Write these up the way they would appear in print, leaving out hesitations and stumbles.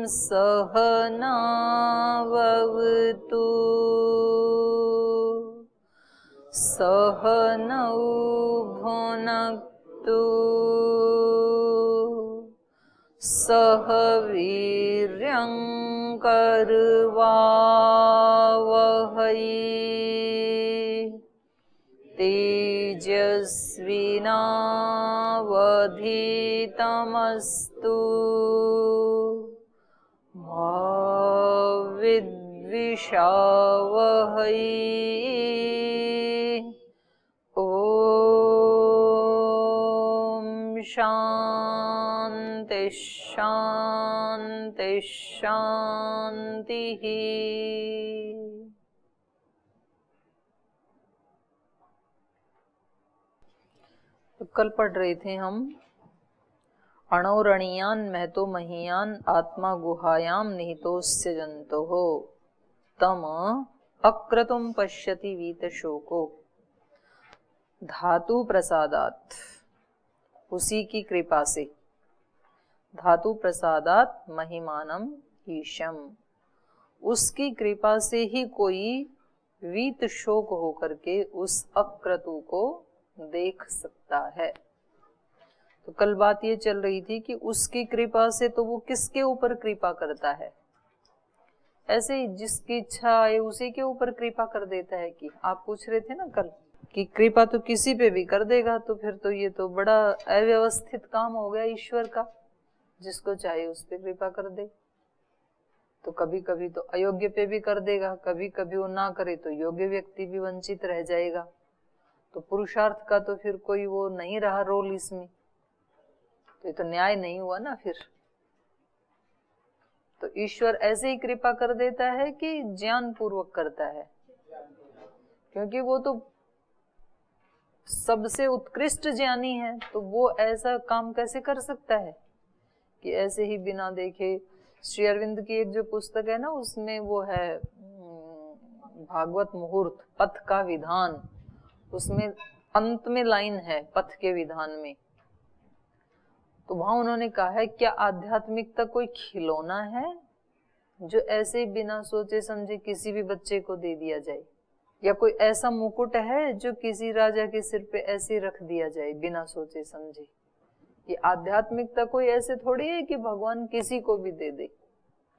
सहनावतु सहनौ भुनक्तु सह वीर्यं करवावहै तेजस्विनावधीतमस्तु मा विद्विषावहै। ॐ शान्ति शान्ति शान्तिः। तो कल पढ़ रहे थे हम अणोरणीयान महतो महीयान आत्मा गुहायाम निहितोस्य जंतोः तम अक्रतुम पश्यति वीत शोको। धातु प्रसादात, उसी की कृपा से, धातु प्रसादात महिमानम ईशम, उसकी कृपा से ही कोई वीत शोक होकर के उस अक्रतु को देख सकता है। तो कल बात ये चल रही थी कि उसकी कृपा से तो वो किसके ऊपर कृपा करता है, ऐसे ही जिसकी इच्छा है उसी के ऊपर कृपा कर देता है। कि आप पूछ रहे थे ना कल कि कृपा तो किसी पे भी कर देगा, तो फिर तो ये तो बड़ा अव्यवस्थित काम हो गया ईश्वर का, जिसको चाहे उस पे कृपा कर दे। तो कभी कभी तो अयोग्य पे भी कर देगा, कभी कभी वो ना करे तो योग्य व्यक्ति भी वंचित रह जाएगा। तो पुरुषार्थ का तो फिर कोई वो नहीं रहा रोल इसमें, तो ये तो न्याय नहीं हुआ ना फिर। तो ईश्वर ऐसे ही कृपा कर देता है कि ज्ञान पूर्वक करता है, क्योंकि वो तो सबसे उत्कृष्ट ज्ञानी है। तो वो ऐसा काम कैसे कर सकता है कि ऐसे ही बिना देखे। श्री अरविंद की एक जो पुस्तक है ना, उसमें वो है भागवत मुहूर्त पथ का विधान, उसमें अंत में लाइन है पथ के विधान में। तो वहां उन्होंने कहा है, क्या आध्यात्मिकता कोई खिलौना है जो ऐसे बिना सोचे समझे किसी भी बच्चे को दे दिया जाए, या कोई ऐसा मुकुट है जो किसी राजा के सिर पे ऐसे रख दिया जाए बिना सोचे समझे। ये आध्यात्मिकता कोई ऐसे थोड़ी है कि भगवान किसी को भी दे दे,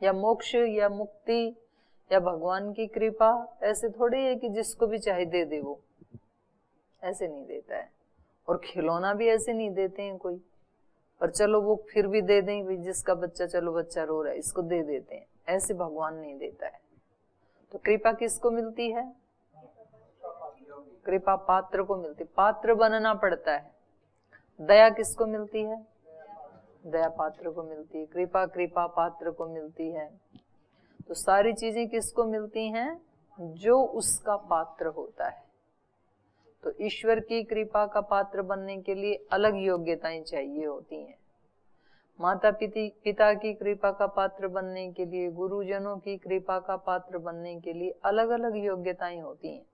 या मोक्ष या मुक्ति या भगवान की कृपा ऐसे थोड़ी है कि जिसको भी चाहे दे दे। वो ऐसे नहीं देता है, और खिलौना भी ऐसे नहीं देते हैं कोई। और चलो वो फिर भी दे दें, भाई जिसका बच्चा, चलो बच्चा रो रहा है इसको दे देते हैं, ऐसे भगवान नहीं देता है। तो कृपा किसको मिलती है? कृपा पात्र को मिलती, पात्र बनना पड़ता है। दया किसको मिलती है? दया पात्र को मिलती है। कृपा कृपा पात्र को मिलती है। तो सारी चीजें किसको मिलती हैं? जो उसका पात्र होता है। तो ईश्वर की कृपा का पात्र बनने के लिए अलग योग्यताएं चाहिए होती हैं। माता पिता की कृपा का पात्र बनने के लिए, गुरुजनों की कृपा का पात्र बनने के लिए अलग अलग योग्यताएं होती हैं।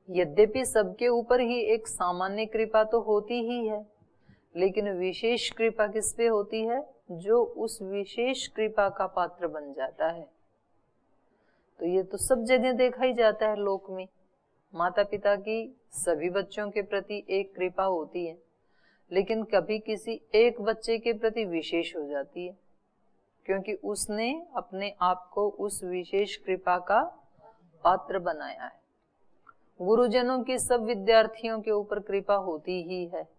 यद्यपि सबके ऊपर ही एक सामान्य कृपा तो होती ही है, लेकिन विशेष कृपा किस पे होती है? जो उस विशेष कृपा का पात्र बन जाता है। तो ये तो सब जगह देखा ही जाता है लोक में। माता पिता की सभी बच्चों के प्रति एक कृपा होती है, लेकिन कभी किसी एक बच्चे के प्रति विशेष हो जाती है, क्योंकि उसने अपने आप को उस विशेष कृपा का पात्र बनाया है। गुरुजनों की सब विद्यार्थियों के ऊपर कृपा होती ही है,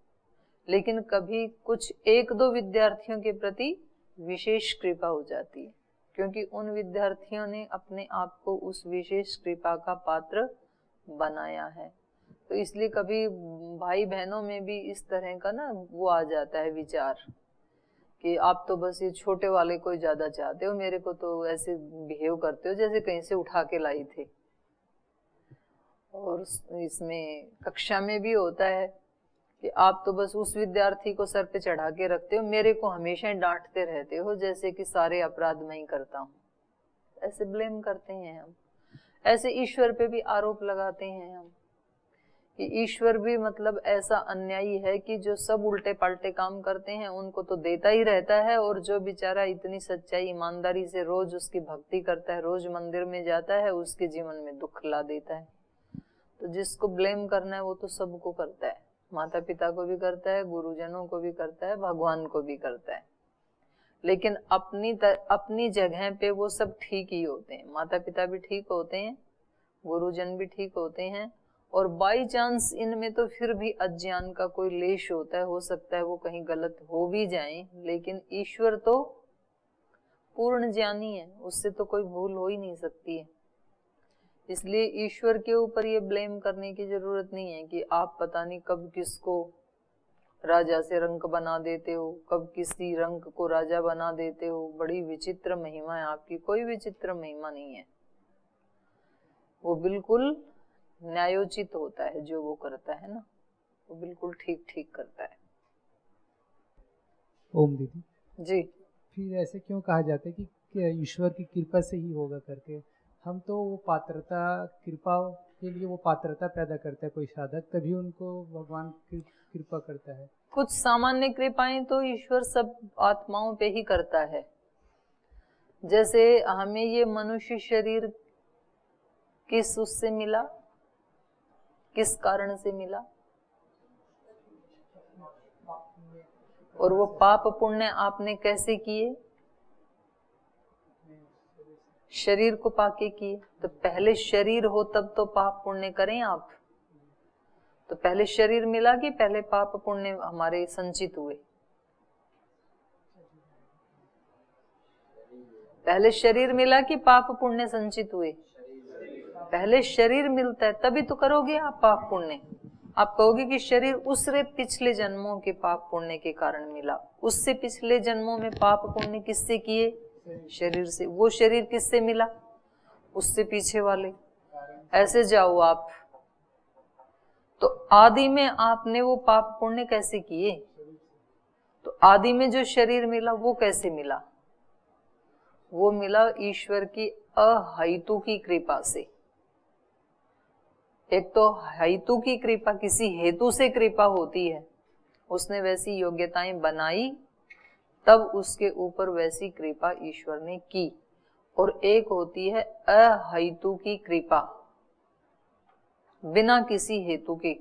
लेकिन कभी कुछ एक दो विद्यार्थियों के प्रति विशेष कृपा हो जाती है, क्योंकि उन विद्यार्थियों ने अपने आप को उस विशेष कृपा का पात्र बनाया है। तो इसलिए कभी भाई बहनों में भी इस तरह का ना वो आ जाता है विचार कि आप तो बस ये छोटे वाले को ज्यादा चाहते हो, मेरे को तो ऐसे बिहेव करते हो जैसे कहीं से उठा के लाई थे। और इसमें कक्षा में भी होता है कि आप तो बस उस विद्यार्थी को सर पे चढ़ा के रखते हो, मेरे को हमेशा डांटते रहते हो जैसे कि सारे अपराध मैं ही करता हूँ। ऐसे ब्लेम करते हैं हम। ऐसे ईश्वर पे भी आरोप लगाते हैं हम कि ईश्वर भी मतलब ऐसा अन्यायी है कि जो सब उल्टे पाल्टे काम करते हैं उनको तो देता ही रहता है, और जो बेचारा इतनी सच्चाई ईमानदारी से रोज उसकी भक्ति करता है, रोज मंदिर में जाता है, उसके जीवन में दुख ला देता है। तो जिसको ब्लेम करना है वो तो सबको करता है, माता पिता को भी करता है, गुरुजनों को भी करता है, भगवान को भी करता है। लेकिन अपनी जगह पे वो सब ठीक ही होते हैं, माता पिता भी ठीक होते हैं, गुरुजन भी ठीक होते हैं, और बाई चांस इनमें तो फिर भी अज्ञान का कोई लेश होता है, हो सकता है वो कहीं गलत हो भी जाए, लेकिन ईश्वर तो पूर्ण ज्ञानी है, उससे तो कोई भूल हो ही नहीं सकती है। इसलिए ईश्वर के ऊपर ये ब्लेम करने की जरूरत नहीं है कि आप पता नहीं कब किसको राजा से रंक बना देते हो, कब किसी रंक को राजा बना देते हो। बड़ी विचित्र महिमा है आपकी, कोई विचित्र महिमा नहीं है, वो बिल्कुल न्यायोचित होता है, जो वो करता है ना वो बिल्कुल ठीक ठीक करता है। ओम दीदी जी, फिर ऐसे क्यों कहा जाता है कि ईश्वर की कृपा से ही होगा करके? हम तो वो पात्रता, कृपा के लिए वो पात्रता पैदा करता है कोई साधक, तभी उनको भगवान कृपा करता है। कुछ सामान्य कृपाएं तो ईश्वर सब आत्माओं पे ही करता है। जैसे हमें ये मनुष्य शरीर किस उससे मिला, किस कारण से मिला, और वो पाप पुण्य आपने कैसे किए? शरीर को पाके किए। तो पहले शरीर हो तब तो पाप पुण्य करें आप। तो पहले शरीर मिला कि पहले पाप पुण्य हमारे संचित हुए? पहले शरीर मिला कि पाप पुण्य संचित हुए? पहले शरीर मिलता है तभी तो करोगे आप पाप पुण्य। आप कहोगे कि शरीर उससे पिछले जन्मों के पाप पुण्य के कारण मिला, उससे पिछले जन्मों में पाप पुण्य किससे किए? शरीर से। वो शरीर किससे मिला? उससे पीछे वाले। ऐसे जाओ आप, तो आदि में आपने वो पाप पुण्य कैसे किए? तो आदि में जो शरीर मिला वो कैसे मिला? वो मिला ईश्वर की अहेतु की कृपा से। एक तो हेतु की कृपा, किसी हेतु से कृपा होती है, उसने वैसी योग्यताएं बनाई तब उसके ऊपर वैसी कृपा ईश्वर ने की। और एक होती है अहेतु की कृपा, बिना किसी हेतु की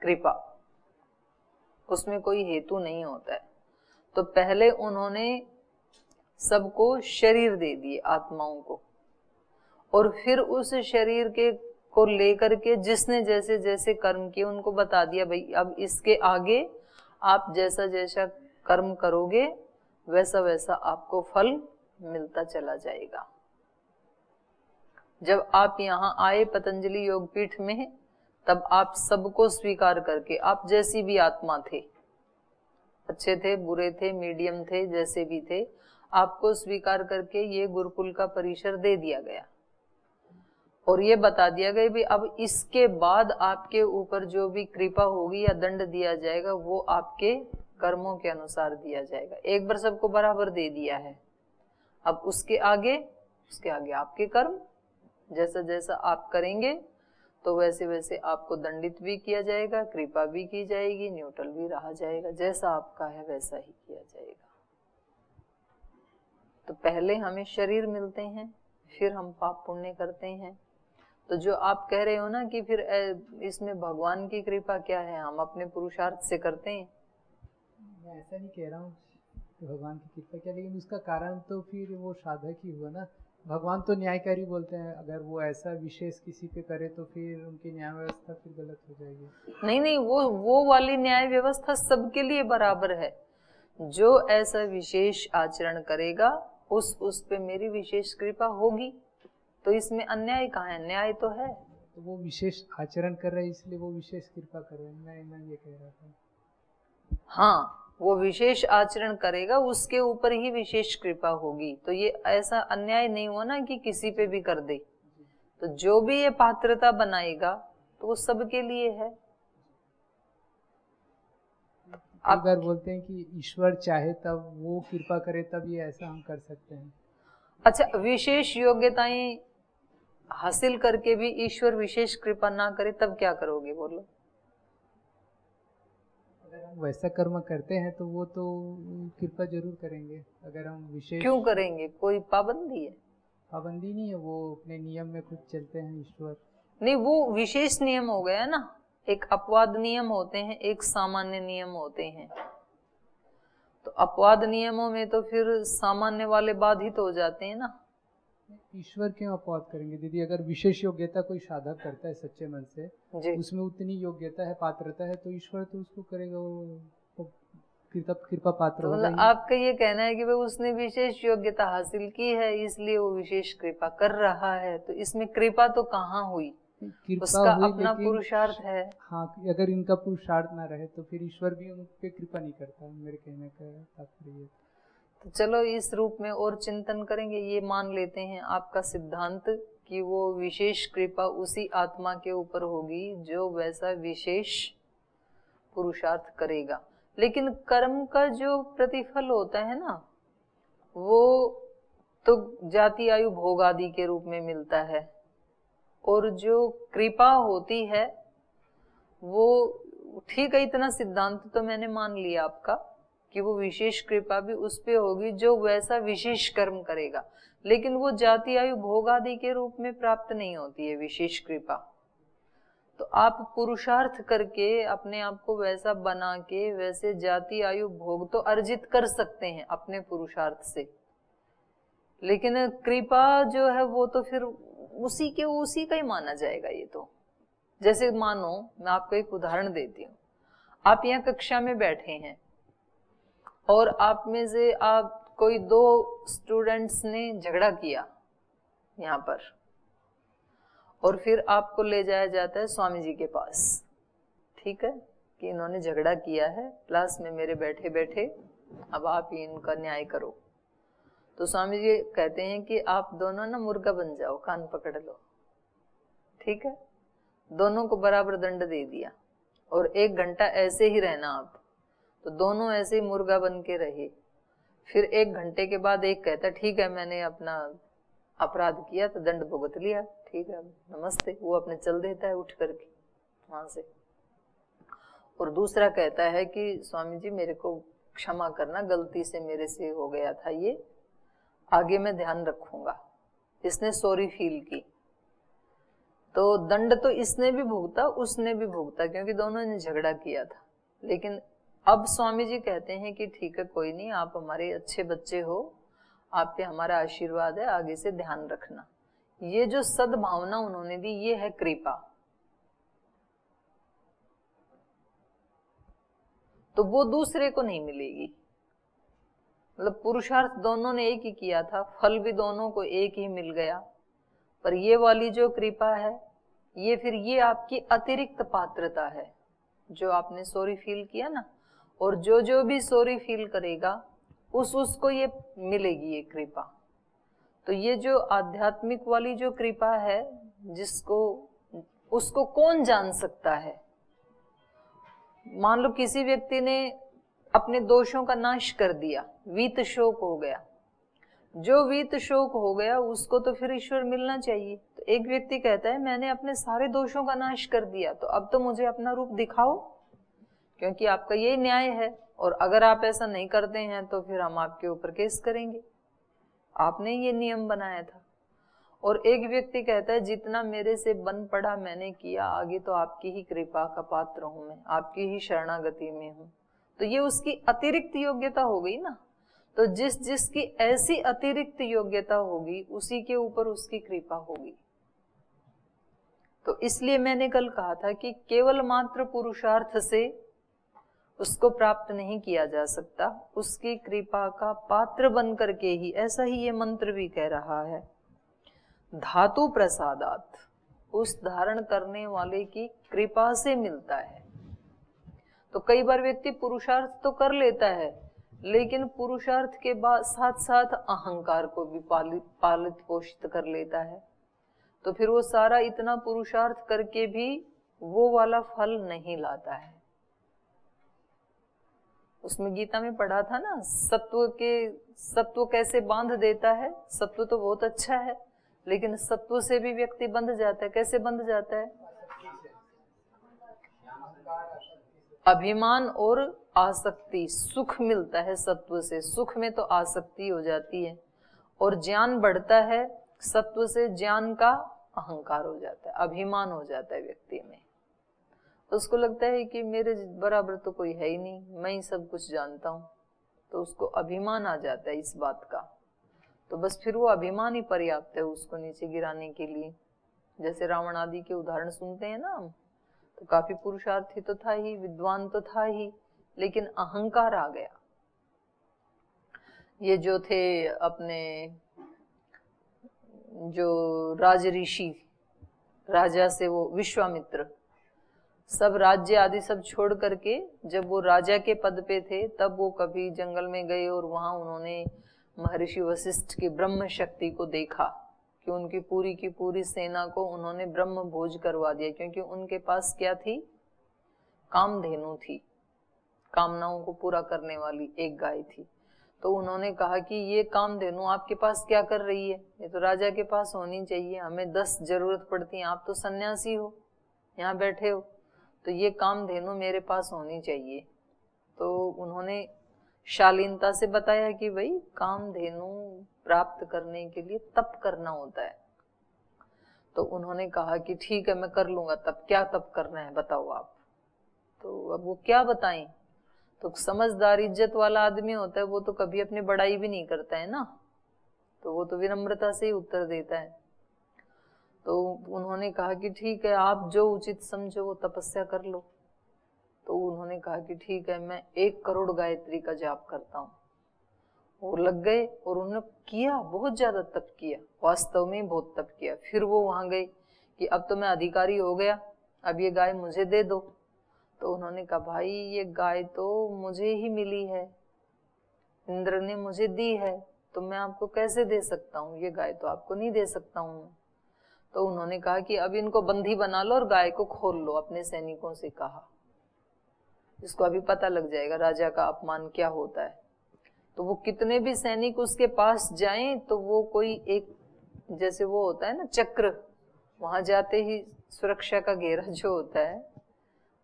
कृपा, उसमें कोई हेतु नहीं होता है। तो पहले उन्होंने सबको शरीर दे दिए आत्माओं को, और फिर उस शरीर के को लेकर के जिसने जैसे जैसे कर्म किए उनको बता दिया, भाई अब इसके आगे आप जैसा जैसा कर्म करोगे वैसा वैसा आपको फल मिलता चला जाएगा। जब आप यहाँ आए पतंजलि योगपीठ में, तब आप सबको स्वीकार करके, आप जैसी भी आत्मा थे, अच्छे थे, बुरे थे, मीडियम थे, जैसे भी थे, आपको स्वीकार करके ये गुरुकुल का परिसर दे दिया गया। और ये बता दिया गया भी अब इसके बाद आपके ऊपर जो भी कृपा होगी या दंड दिया जाएगा वो आपके कर्मों के अनुसार दिया जाएगा। एक बार सबको बराबर दे दिया है। अब उसके आगे आपके कर्म, जैसा जैसा आप करेंगे तो वैसे वैसे आपको दंडित भी किया जाएगा, कृपा भी की जाएगी, न्यूट्रल भी रहा जाएगा, जैसा आपका है वैसा ही किया जाएगा। तो पहले हमें शरीर मिलते हैं, फिर हम पाप पुण्य करते हैं। तो जो आप कह रहे हो ना कि फिर इसमें भगवान की कृपा क्या है, हम अपने पुरुषार्थ से करते हैं। मैं ऐसा नहीं कह रहा हूँ भगवान की कृपा क्या, लेकिन उसका कारण तो फिर वो साधक ही हुआ ना। भगवान तो न्यायकारी बोलते हैं, अगर वो ऐसा विशेष किसी पे करे तो फिर उनकी न्याय व्यवस्था फिर गलत हो जाएगी। नहीं नहीं, वो वाली न्याय व्यवस्था सबके लिए बराबर है। जो ऐसा विशेष आचरण करेगा उस पे मेरी विशेष कृपा होगी। तो इसमें अन्याय कहाँ है? न्याय तो है। तो वो विशेष आचरण कर रहे हैं इसलिए वो विशेष कृपा कर रहे हैं, मैं ये कह रहा था। हाँ, वो विशेष आचरण करेगा उसके ऊपर ही विशेष कृपा होगी। तो ये ऐसा अन्याय नहीं हुआ ना कि किसी पे भी कर दे। तो जो भी ये पात्रता बनाएगा तो वो सबके लिए है। कई बार बोलते हैं कि ईश्वर चाहे तब वो कृपा करे, तब ये ऐसा हम कर सकते हैं। अच्छा, विशेष योग्यताएं हासिल करके भी ईश्वर विशेष कृपा ना करे तब क्या करोगे? बोलो। वैसा कर्म करते हैं तो वो तो कृपा जरूर करेंगे। अगर हम विशेष क्यों करेंगे? कोई पाबंदी है? पाबंदी नहीं है, वो अपने नियम में खुद चलते हैं ईश्वर। नहीं, वो विशेष नियम हो गया ना। एक अपवाद नियम होते हैं, एक सामान्य नियम होते हैं। तो अपवाद नियमों में तो फिर सामान्य वाले बाधित हो जाते हैं ना। ईश्वर क्यों अपवाद करेंगे दीदी? अगर विशेष योग्यता कोई साधक करता है सच्चे मन से, जी। उसमें उतनी योग्यता है, पात्रता है, तो ईश्वर तो उसको करेगा, वो कृपा पात्र तो होगा मतलब ही। आपका ये कहना है कि भाई उसने विशेष योग्यता हासिल की है इसलिए वो विशेष कृपा कर रहा है, तो इसमें कृपा तो कहाँ हुई? कृपा उसका हुई, अपना लेकिन पुरुषार्थ है। हाँ, अगर इनका पुरुषार्थ ना रहे तो फिर ईश्वर भी उन पे कृपा नहीं करता, मेरे कहने का तात्पर्य। तो चलो इस रूप में और चिंतन करेंगे। ये मान लेते हैं आपका सिद्धांत कि वो विशेष कृपा उसी आत्मा के ऊपर होगी जो वैसा विशेष पुरुषार्थ करेगा। लेकिन कर्म का जो प्रतिफल होता है ना, वो तो जाति आयु भोग आदि के रूप में मिलता है, और जो कृपा होती है वो ठीक है। इतना सिद्धांत तो मैंने मान लिया आपका कि वो विशेष कृपा भी उस पे होगी जो वैसा विशेष कर्म करेगा, लेकिन वो जाति आयु भोग आदि के रूप में प्राप्त नहीं होती है विशेष कृपा। तो आप पुरुषार्थ करके अपने आप को वैसा बना के वैसे जाति आयु भोग तो अर्जित कर सकते हैं अपने पुरुषार्थ से, लेकिन कृपा जो है वो तो फिर उसी का ही माना जाएगा। ये तो जैसे मानो, मैं आपको एक उदाहरण देती हूँ। आप यहाँ कक्षा में बैठे हैं और आप में से कोई 2 स्टूडेंट्स ने झगड़ा किया यहाँ पर, और फिर आपको ले जाया जाता है स्वामी जी के पास। ठीक है कि इन्होंने झगड़ा किया है क्लास में मेरे बैठे बैठे, अब आप ही इनका न्याय करो। तो स्वामी जी कहते हैं कि आप दोनों ना मुर्गा बन जाओ, कान पकड़ लो। ठीक है, दोनों को बराबर दंड दे दिया और 1 घंटा ऐसे ही रहना आप। तो दोनों ऐसे ही मुर्गा बन के रहे। फिर 1 घंटे के बाद एक कहता ठीक है मैंने अपना अपराध किया तो दंड भुगत लिया, ठीक है नमस्ते, वो अपने चल देता है उठ करके वहां से। और दूसरा कहता है कि स्वामी जी मेरे को क्षमा करना, गलती से मेरे से हो गया था ये, आगे मैं ध्यान रखूंगा। इसने सॉरी फील की, तो दंड तो इसने भी भुगता उसने भी भुगता, क्योंकि दोनों ने झगड़ा किया था। लेकिन अब स्वामी जी कहते हैं कि ठीक है कोई नहीं, आप हमारे अच्छे बच्चे हो, आप पे हमारा आशीर्वाद है, आगे से ध्यान रखना। ये जो सद्भावना उन्होंने दी ये है कृपा। तो वो दूसरे को नहीं मिलेगी। मतलब पुरुषार्थ दोनों ने एक ही किया था, फल भी दोनों को एक ही मिल गया, पर ये वाली जो कृपा है ये फिर ये आपकी अतिरिक्त पात्रता है। जो आपने सॉरी फील किया ना, और जो भी सॉरी फील करेगा उसको ये मिलेगी ये कृपा। तो ये जो आध्यात्मिक वाली जो कृपा है, जिसको उसको कौन जान सकता है? मान लो किसी व्यक्ति ने अपने दोषों का नाश कर दिया, वीत शोक हो गया, जो वीत शोक हो गया उसको तो फिर ईश्वर मिलना चाहिए। तो एक व्यक्ति कहता है मैंने अपने सारे दोषों का नाश कर दिया, तो अब तो मुझे अपना रूप दिखाओ, क्योंकि आपका यही न्याय है, और अगर आप ऐसा नहीं करते हैं तो फिर हम आपके ऊपर केस करेंगे, आपने ये नियम बनाया था। और एक व्यक्ति कहता है जितना मेरे से बन पड़ा मैंने किया, आगे तो आपकी ही कृपा का पात्र हूं मैं, आपकी ही शरणागति में हूं। तो ये उसकी अतिरिक्त योग्यता हो गई ना। तो जिसकी ऐसी अतिरिक्त योग्यता होगी उसी के ऊपर उसकी कृपा होगी। तो इसलिए मैंने कल कहा था कि केवल मात्र पुरुषार्थ से उसको प्राप्त नहीं किया जा सकता, उसकी कृपा का पात्र बन करके ही, ऐसा ही ये मंत्र भी कह रहा है, धातु प्रसादात, उस धारण करने वाले की कृपा से मिलता है। तो कई बार व्यक्ति पुरुषार्थ तो कर लेता है, लेकिन पुरुषार्थ के बाद साथ साथ अहंकार को भी पालित पोषित कर लेता है। तो फिर वो सारा इतना पुरुषार्थ करके भी वो वाला फल नहीं लाता है। उसमें गीता में पढ़ा था ना, सत्व कैसे बांध देता है। सत्व तो बहुत अच्छा है, लेकिन सत्व से भी व्यक्ति बंध जाता है। कैसे बंध जाता है? अभिमान और आसक्ति, सुख मिलता है सत्व से, सुख में तो आसक्ति हो जाती है, और ज्ञान बढ़ता है सत्व से, ज्ञान का अहंकार हो जाता है, अभिमान हो जाता है व्यक्ति में। उसको लगता है कि मेरे बराबर तो कोई है ही नहीं, मैं ही सब कुछ जानता हूँ, तो उसको अभिमान आ जाता है इस बात का। तो बस फिर वो अभिमान ही पर्याप्त है उसको नीचे गिराने के लिए। जैसे रावण आदि के उदाहरण सुनते हैं ना हम, तो काफी पुरुषार्थी तो था ही, विद्वान तो था ही, लेकिन अहंकार आ गया। ये जो थे अपने जो राज ऋषि, राजा से वो विश्वामित्र, सब राज्य आदि सब छोड़ करके जब वो राजा के पद पे थे, तब वो कभी जंगल में गए और वहां उन्होंने महर्षि वशिष्ठ की ब्रह्म शक्ति को देखा कि उनकी पूरी की पूरी सेना को उन्होंने ब्रह्म भोज करवा दिया, क्योंकि उनके पास क्या थी? कामधेनु थी, कामनाओं को पूरा करने वाली एक गाय थी। तो उन्होंने कहा कि ये कामधेनु आपके पास क्या कर रही है? ये तो राजा के पास होनी चाहिए, हमें 10 जरूरत पड़ती है, आप तो सन्यासी हो, यहाँ बैठे हो, तो ये कामधेनु मेरे पास होनी चाहिए। तो उन्होंने शालीनता से बताया कि भाई कामधेनु प्राप्त करने के लिए तप करना होता है। तो उन्होंने कहा कि ठीक है मैं कर लूंगा तप, क्या तप करना है बताओ आप। तो अब वो क्या बताएं, तो समझदार इज्जत वाला आदमी होता है वो तो कभी अपनी बड़ाई भी नहीं करता है ना, तो वो तो विनम्रता से ही उत्तर देता है। तो उन्होंने कहा कि ठीक है आप जो उचित समझो वो तपस्या कर लो। तो उन्होंने कहा कि ठीक है मैं 1 करोड़ गायत्री का जाप करता हूँ। वो लग गए और उन्होंने किया, बहुत ज्यादा तप किया, वास्तव में बहुत तप किया। फिर वो वहां गए कि अब तो मैं अधिकारी हो गया, अब ये गाय मुझे दे दो। तो उन्होंने कहा भाई ये गाय तो मुझे ही मिली है, इंद्र ने मुझे दी है, तो मैं आपको कैसे दे सकता हूँ, ये गाय तो आपको नहीं दे सकता हूँ। तो उन्होंने कहा कि अब इनको बंदी बना लो और गाय को खोल लो। अपने सैनिकों से कहा, इसको अभी पता लग जाएगा राजा का अपमान क्या होता है। तो वो कितने भी सैनिक उसके पास जाएं तो वो कोई एक, जैसे वो होता है ना चक्र, वहां जाते ही सुरक्षा का घेरा जो होता है,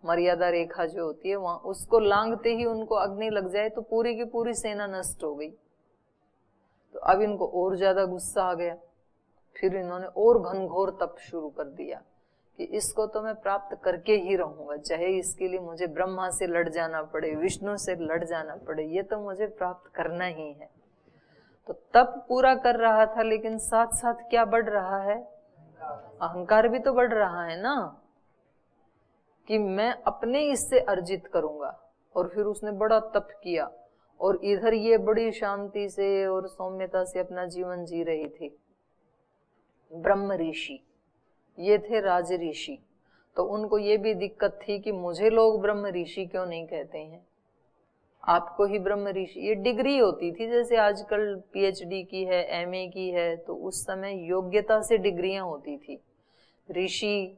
मर्यादा रेखा जो होती है, वहां उसको लांघते ही उनको अग्नि लग जाए तो पूरी की पूरी सेना नष्ट हो गई। तो अब इनको और ज्यादा गुस्सा आ गया, फिर इन्होंने और घनघोर तप शुरू कर दिया कि इसको तो मैं प्राप्त करके ही रहूंगा, चाहे इसके लिए मुझे ब्रह्मा से लड़ जाना पड़े, विष्णु से लड़ जाना पड़े, ये तो मुझे प्राप्त करना ही है। तो तप पूरा कर रहा था, लेकिन साथ साथ क्या बढ़ रहा है? अहंकार भी तो बढ़ रहा है ना, कि मैं अपने इससे अर्जित करूंगा। और फिर उसने बड़ा तप किया, और इधर ये बड़ी शांति से और सौम्यता से अपना जीवन जी रही थी। ब्रह्म ऋषि ये थे, राज ऋषि। तो उनको ये भी दिक्कत थी कि मुझे लोग ब्रह्म ऋषि क्यों नहीं कहते हैं, आपको ही ब्रह्म ऋषि। ये डिग्री होती थी, जैसे आजकल पीएचडी की है, एमए की है, तो उस समय योग्यता से डिग्रियां होती थी। ऋषि,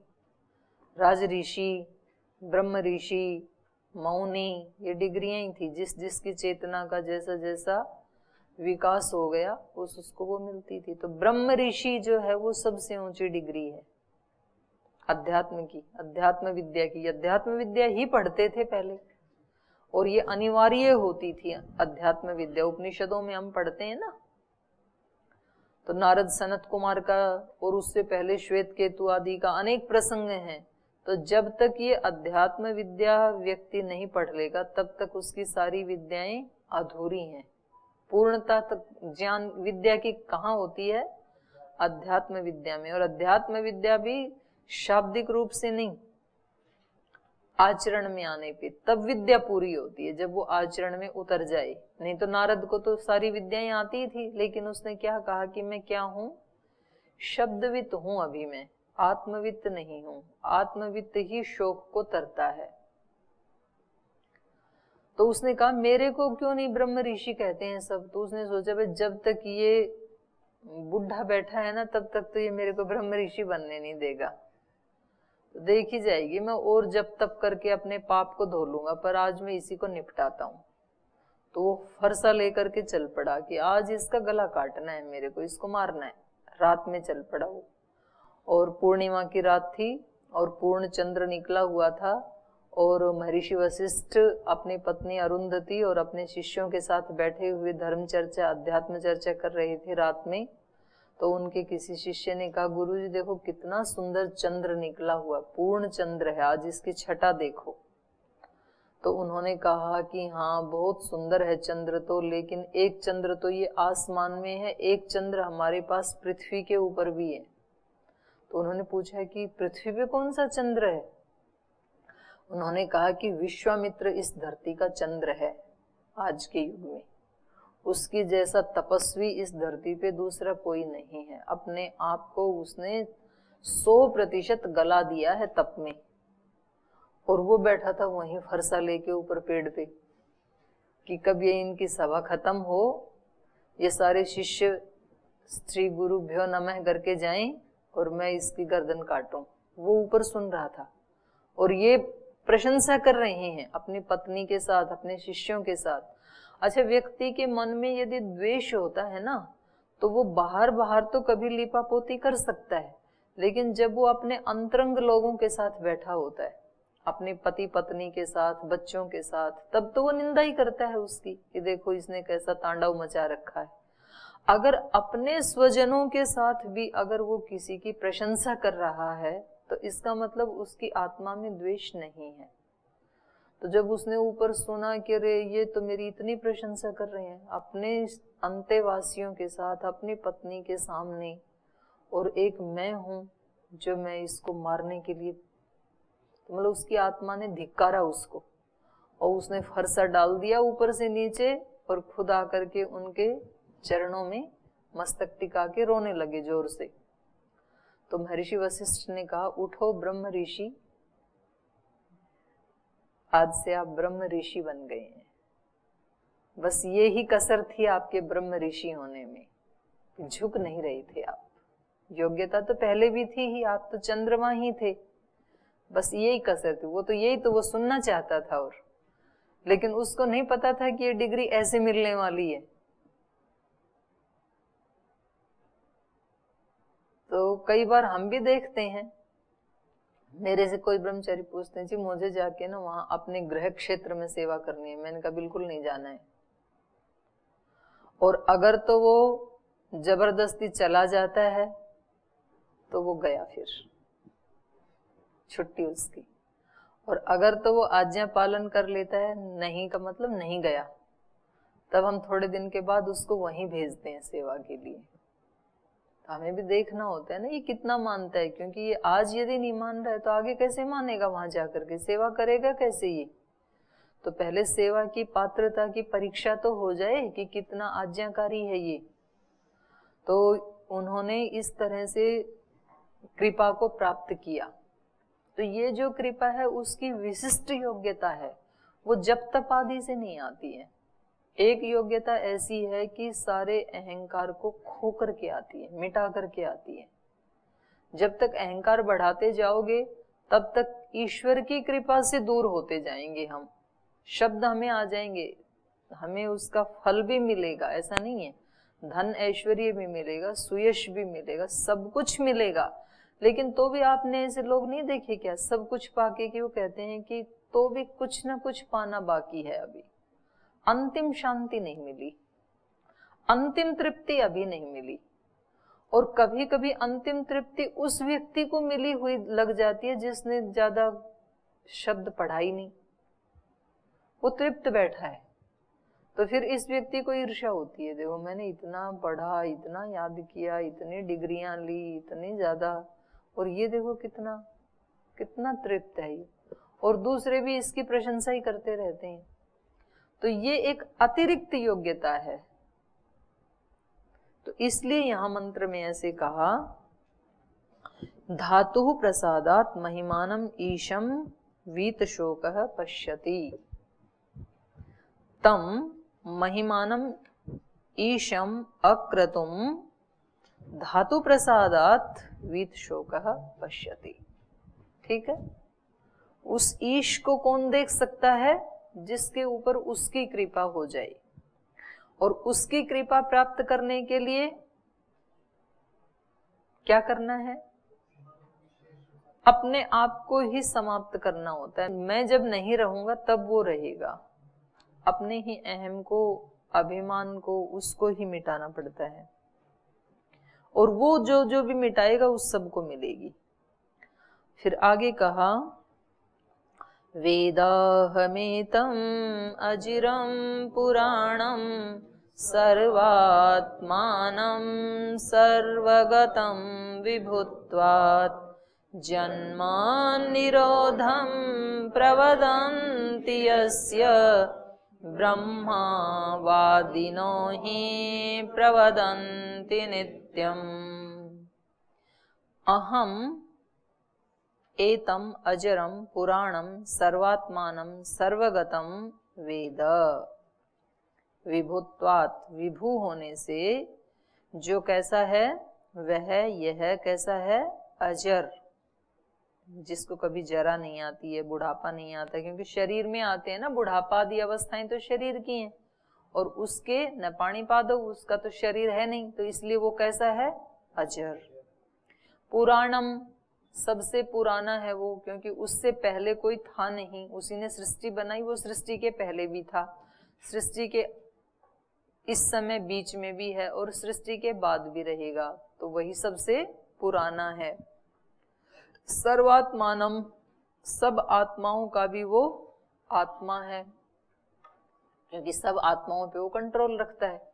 राज ऋषि, ब्रह्म ऋषि, मौनी, ये डिग्रियां ही थी। जिस जिसकी चेतना का जैसा जैसा विकास हो गया उसको वो मिलती थी। तो ब्रह्म ऋषि जो है वो सबसे ऊंची डिग्री है अध्यात्म की, अध्यात्म विद्या की। अध्यात्म विद्या ही पढ़ते थे पहले, और ये अनिवार्य होती थी अध्यात्म विद्या। उपनिषदों में हम पढ़ते हैं ना, तो नारद सनत कुमार का और उससे पहले श्वेत केतु आदि का अनेक प्रसंग हैं। तो जब तक ये अध्यात्म विद्या व्यक्ति नहीं पढ़ लेगा तब तक उसकी सारी विद्याएं अधूरी हैं। पूर्णता तक ज्ञान विद्या की कहाँ होती है? अध्यात्म विद्या में। और अध्यात्म विद्या भी शाब्दिक रूप से नहीं, आचरण में आने पे तब विद्या पूरी होती है, जब वो आचरण में उतर जाए। नहीं तो नारद को तो सारी विद्याएं आती थी, लेकिन उसने क्या कहा कि मैं क्या हूं? शब्दवित हूं, अभी मैं आत्मवित्त नहीं हूं। आत्मवित्त ही शोक को तरता है। तो उसने कहा मेरे को क्यों नहीं ब्रह्म ऋषि कहते हैं सब। तो उसने सोचा भाई जब तक ये बुढ़ा बैठा है ना तब तक तो ये मेरे को ब्रह्म ऋषि बनने नहीं देगा। तो देखी जाएगी, मैं और जब तब करके अपने पाप को धो लूंगा, पर आज मैं इसी को निपटाता हूँ। तो वो फरसा लेकर के चल पड़ा कि आज इसका गला काटना है, मेरे को इसको मारना है। रात में चल पड़ा वो, और पूर्णिमा की रात थी और पूर्ण चंद्र निकला हुआ था, और महर्षि वशिष्ठ अपनी पत्नी अरुंधति और अपने शिष्यों के साथ बैठे हुए धर्म चर्चा अध्यात्म चर्चा कर रहे थे रात में। तो उनके किसी शिष्य ने कहा, गुरुजी देखो कितना सुंदर चंद्र निकला हुआ, पूर्ण चंद्र है, आज इसकी छटा देखो। तो उन्होंने कहा कि हाँ बहुत सुंदर है चंद्र तो, लेकिन एक चंद्र तो ये आसमान में है, एक चंद्र हमारे पास पृथ्वी के ऊपर भी है। तो उन्होंने पूछा कि पृथ्वी पे कौन सा चंद्र है? उन्होंने कहा कि विश्वामित्र इस धरती का चंद्र है आज के युग में, उसकी जैसा तपस्वी इस धरती पे दूसरा कोई नहीं है। अपने आप को उसने 100% गला दिया है तप में, और वो बैठा था वहीं फरसा लेके ऊपर पेड़ पे कि कब ये इनकी सभा खत्म हो, ये सारे शिष्य श्री गुरुभ्यो नमः करके जाएं और मैं इसकी गर्दन काटूं। वो ऊपर सुन रहा था और ये प्रशंसा कर रहे हैं अपनी पत्नी के साथ, अपने शिष्यों के साथ। अच्छा, व्यक्ति के मन में यदि द्वेष होता है ना, तो वो बाहर बाहर तो कभी लीपापोती कर सकता है, लेकिन जब वो अपने अंतरंग लोगों के साथ बैठा होता है, अपने पति पत्नी के साथ, बच्चों के साथ, तब तो वो निंदा ही करता है उसकी कि देखो इसने कैसा तांडव मचा रखा है। अगर अपने स्वजनों के साथ भी अगर वो किसी की प्रशंसा कर रहा है, तो इसका मतलब उसकी आत्मा में द्वेष नहीं है। तो जब उसने ऊपर सुना कि रे ये तो मेरी इतनी प्रशंसा कर रहे हैं अपने अंतेवासियों के साथ, अपनी पत्नी के सामने, और एक मैं हूं जो मैं इसको मारने के लिए, तो मतलब उसकी आत्मा ने धिक्कारा उसको, और उसने फरसा डाल दिया ऊपर से नीचे, और खुद आकर के उनके चरणों में मस्तक टिका के रोने लगे जोर से। तो महर्षि वशिष्ठ ने कहा, उठो ब्रह्म ऋषि, आज से आप ब्रह्म ऋषि बन गए हैं। बस ये ही कसर थी आपके ब्रह्म ऋषि होने में, झुक नहीं रहे थे आप। योग्यता तो पहले भी थी ही, आप तो चंद्रमा ही थे, बस यही कसर थी। वो तो यही तो वो सुनना चाहता था, और लेकिन उसको नहीं पता था कि ये डिग्री ऐसे मिलने वाली है। तो कई बार हम भी देखते हैं, मेरे से कोई ब्रह्मचारी पूछते हैं जी मुझे जाके ना वहां अपने गृह क्षेत्र में सेवा करनी है, मैंने कहा बिल्कुल नहीं जाना है। और अगर तो वो जबरदस्ती चला जाता है तो वो गया, फिर छुट्टी उसकी। और अगर तो वो आज्ञा पालन कर लेता है, नहीं का मतलब नहीं गया, तब हम थोड़े दिन के बाद उसको वहीं भेजते हैं सेवा के लिए। हमें भी देखना होता है ना ये कितना मानता है, क्योंकि ये आज यदि नहीं मान रहा है तो आगे कैसे मानेगा, वहां जाकर के सेवा करेगा कैसे ये। तो पहले सेवा की पात्रता की परीक्षा तो हो जाए कि कितना आज्ञाकारी है ये। तो उन्होंने इस तरह से कृपा को प्राप्त किया। तो ये जो कृपा है उसकी विशिष्ट योग्यता है, वो जप तप आदि से नहीं आती है। एक योग्यता ऐसी है कि सारे अहंकार को खो करके आती है, मिटा करके आती है। जब तक अहंकार बढ़ाते जाओगे तब तक ईश्वर की कृपा से दूर होते जाएंगे हम। शब्द हमें आ जाएंगे, हमें उसका फल भी मिलेगा, ऐसा नहीं है, धन ऐश्वर्य भी मिलेगा, सुयश भी मिलेगा, सब कुछ मिलेगा। लेकिन तो भी आपने ऐसे लोग नहीं देखे क्या, सब कुछ पाके कि वो कहते हैं कि तो भी कुछ ना कुछ पाना बाकी है, अभी अंतिम शांति नहीं मिली, अंतिम तृप्ति अभी नहीं मिली। और कभी कभी अंतिम तृप्ति उस व्यक्ति को मिली हुई लग जाती है जिसने ज्यादा शब्द पढ़ा ही नहीं, वो तृप्त बैठा है। तो फिर इस व्यक्ति को ईर्ष्या होती है, देखो मैंने इतना पढ़ा, इतना याद किया, इतनी डिग्रियां ली, इतनी ज्यादा, और ये देखो कितना कितना तृप्त है ये, और दूसरे भी इसकी प्रशंसा ही करते रहते हैं। तो ये एक अतिरिक्त योग्यता है। तो इसलिए यहां मंत्र में ऐसे कहा, धातु प्रसादात महिमानम ईशम वीत शोकः पश्यति, तम महिमानम ईशम अक्रतुम धातु प्रसादात वीत शोकः पश्यति। ठीक है, उस ईश को कौन देख सकता है, जिसके ऊपर उसकी कृपा हो जाए। और उसकी कृपा प्राप्त करने के लिए क्या करना है, अपने आप को ही समाप्त करना होता है। मैं जब नहीं रहूंगा तब वो रहेगा। अपने ही अहम को, अभिमान को, उसको ही मिटाना पड़ता है, और वो जो जो भी मिटाएगा उस सबको मिलेगी। फिर आगे कहा, वेदाहमेतम अजिरम पुराणम सर्वात्मानं सर्वगतं विभुत्वात् जन्मनिरोधं प्रवदन्ति यस्य ब्रह्मवादिनो हि प्रवदन्ति नित्यम्। अहम एतम अजरम पुराणम सर्वात्मानं सर्वगतं वेद। विभुत्वात्, विभु होने से जो कैसा है वह यह कैसा है, अजर, जिसको कभी जरा नहीं आती है, बुढ़ापा नहीं आता, क्योंकि शरीर में आते हैं ना बुढ़ापा आदि अवस्थाएं, तो शरीर की हैं, और उसके न पानी पा दो, उसका तो शरीर है नहीं, तो इसलिए वो कैसा है, अजर। पुराणम, सबसे पुराना है वो, क्योंकि उससे पहले कोई था नहीं, उसी ने सृष्टि बनाई, वो सृष्टि के पहले भी था, सृष्टि के इस समय बीच में भी है, और सृष्टि के बाद भी रहेगा, तो वही सबसे पुराना है। सर्वात्मानम, सब आत्माओं का भी वो आत्मा है, क्योंकि सब आत्माओं पे वो कंट्रोल रखता है।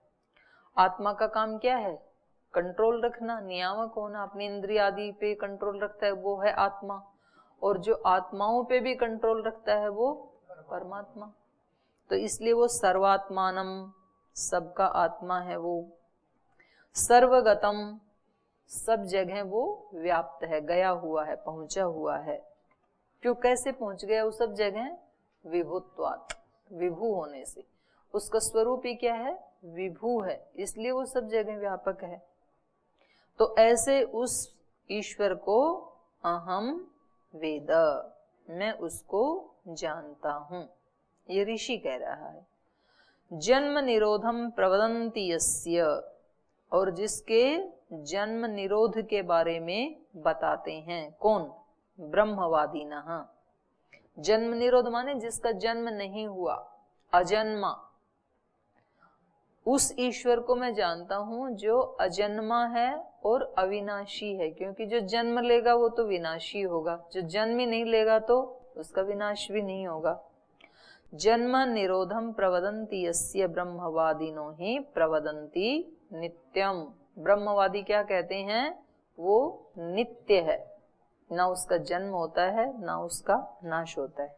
आत्मा का काम क्या है, कंट्रोल रखना, नियामक होना, अपनी इंद्रिय आदि पे कंट्रोल रखता है, वो है आत्मा। और जो आत्माओं पे भी कंट्रोल रखता है वो परमात्मा। तो इसलिए वो सर्वात्मानम, सबका आत्मा है वो। सर्वगतम, सब जगह वो व्याप्त है, गया हुआ है, पहुंचा हुआ है। क्यों, कैसे पहुंच गया वो सब जगह, विभुत्वात्, विभु होने से। उसका स्वरूप ही क्या है, विभु है, इसलिए वो सब जगह व्यापक है। तो ऐसे उस ईश्वर को अहम वेद, मैं उसको जानता हूं, ये ऋषि कह रहा है। जन्म निरोधम प्रवदन्ति यस्य, और जिसके जन्म निरोध के बारे में बताते हैं, कौन, ब्रह्मवादिनः। जन्म निरोध माने जिसका जन्म नहीं हुआ, अजन्मा, उस ईश्वर को मैं जानता हूं जो अजन्मा है और अविनाशी है, क्योंकि जो जन्म लेगा वो तो विनाशी होगा, जो जन्म ही नहीं लेगा तो उसका विनाश भी नहीं होगा। जन्म निरोधम प्रवदन्ति यस्य ब्रह्मवादिनो हि प्रवदन्ति नित्यम। ब्रह्मवादी क्या कहते हैं, वो नित्य है, ना उसका जन्म होता है ना उसका नाश होता है।